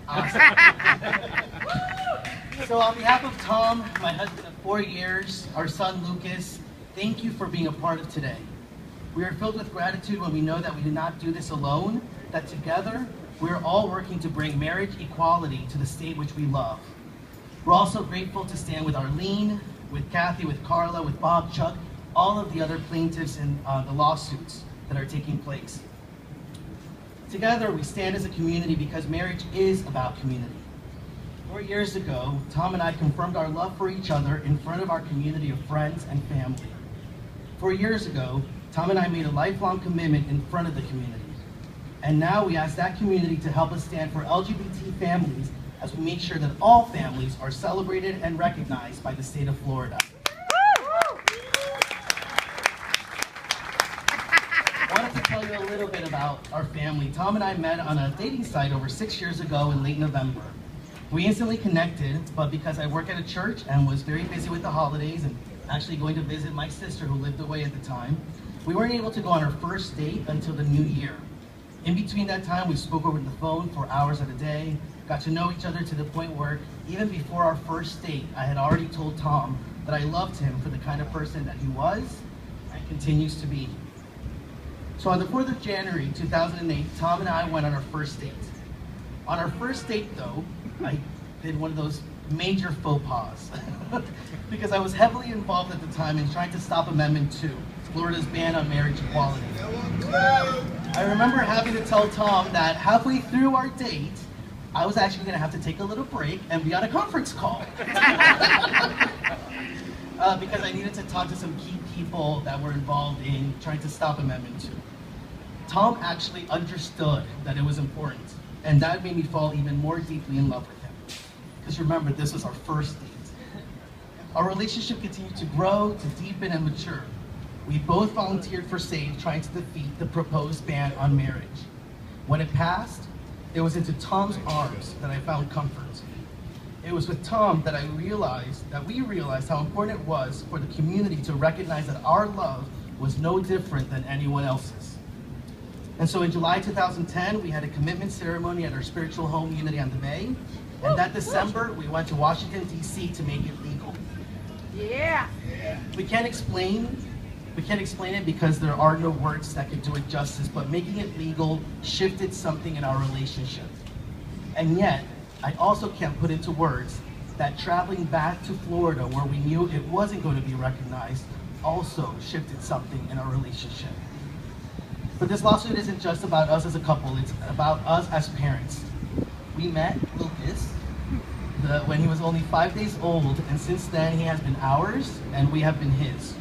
Awesome. So on behalf of Tom, my husband of 4 years, our son Lucas, thank you for being a part of today. We are filled with gratitude when we know that we did not do this alone, that together we are all working to bring marriage equality to the state which we love. We're also grateful to stand with Arlene, with Kathy, with Carla, with Bob, Chuck, all of the other plaintiffs in the lawsuits that are taking place. Together we stand as a community because marriage is about community. 4 years ago, Tom and I confirmed our love for each other in front of our community of friends and family. 4 years ago, Tom and I made a lifelong commitment in front of the community. And now we ask that community to help us stand for LGBT families as we make sure that all families are celebrated and recognized by the state of Florida. I wanted to tell you a little bit about our family. Tom and I met on a dating site over 6 years ago in late November. We instantly connected, but because I work at a church and was very busy with the holidays and actually going to visit my sister who lived away at the time, we weren't able to go on our first date until the new year. In between that time, we spoke over the phone for hours at a day, got to know each other to the point where even before our first date, I had already told Tom that I loved him for the kind of person that he was and continues to be. So on the 4th of January 2008, Tom and I went on our first date. On our first date though, I did one of those major faux pas because I was heavily involved at the time in trying to stop Amendment 2, Florida's ban on marriage equality. I remember having to tell Tom that halfway through our date, I was actually going to have to take a little break and be on a conference call. Because I needed to talk to some key people that were involved in trying to stop Amendment 2. Tom actually understood that it was important, and that made me fall even more deeply in love with him. Because remember, this was our first date. Our relationship continued to grow, to deepen, and mature. We both volunteered for SAVE, trying to defeat the proposed ban on marriage. When it passed, it was into Tom's arms that I found comfort. It was with Tom that we realized how important it was for the community to recognize that our love was no different than anyone else's. And so in July 2010, we had a commitment ceremony at our spiritual home, Unity on the Bay. And that December, we went to Washington, D.C. to make it legal. Yeah. We can't explain it because there are no words that could do it justice, but making it legal shifted something in our relationship. And yet, I also can't put into words that traveling back to Florida, where we knew it wasn't going to be recognized, also shifted something in our relationship. But this lawsuit isn't just about us as a couple, it's about us as parents. We met Lucas when he was only 5 days old, and since then he has been ours, and we have been his.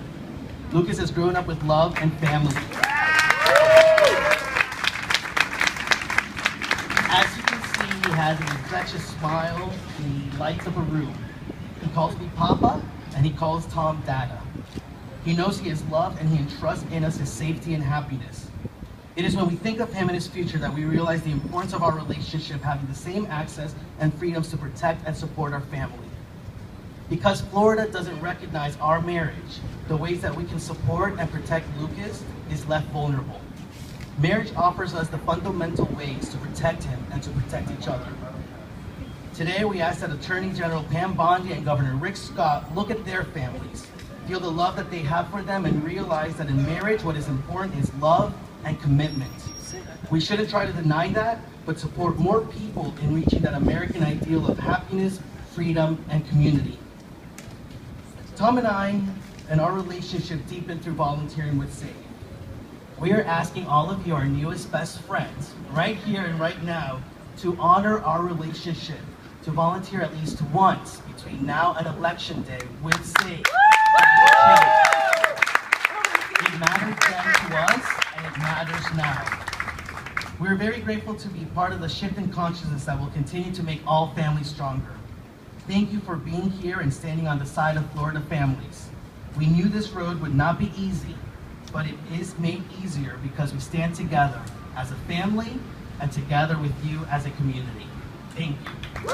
Lucas has grown up with love and family. As you can see, he has an infectious smile. He lights up a room. He calls me Papa, and he calls Tom Dada. He knows he is loved, and he entrusts in us his safety and happiness. It is when we think of him and his future that we realize the importance of our relationship having the same access and freedoms to protect and support our family. Because Florida doesn't recognize our marriage, the ways that we can support and protect Lucas is left vulnerable. Marriage offers us the fundamental ways to protect him and to protect each other. Today we ask that Attorney General Pam Bondi and Governor Rick Scott look at their families, feel the love that they have for them, and realize that in marriage what is important is love and commitment. We shouldn't try to deny that, but support more people in reaching that American ideal of happiness, freedom, and community. Tom and I and our relationship deepened through volunteering with SAVE. We are asking all of you, our newest best friends, right here and right now, to honor our relationship, to volunteer at least once between now and Election Day with SAVE. It mattered then to us, and it matters now. We're very grateful to be part of the shift in consciousness that will continue to make all families stronger. Thank you for being here and standing on the side of Florida families. We knew this road would not be easy, but it is made easier because we stand together as a family and together with you as a community. Thank you.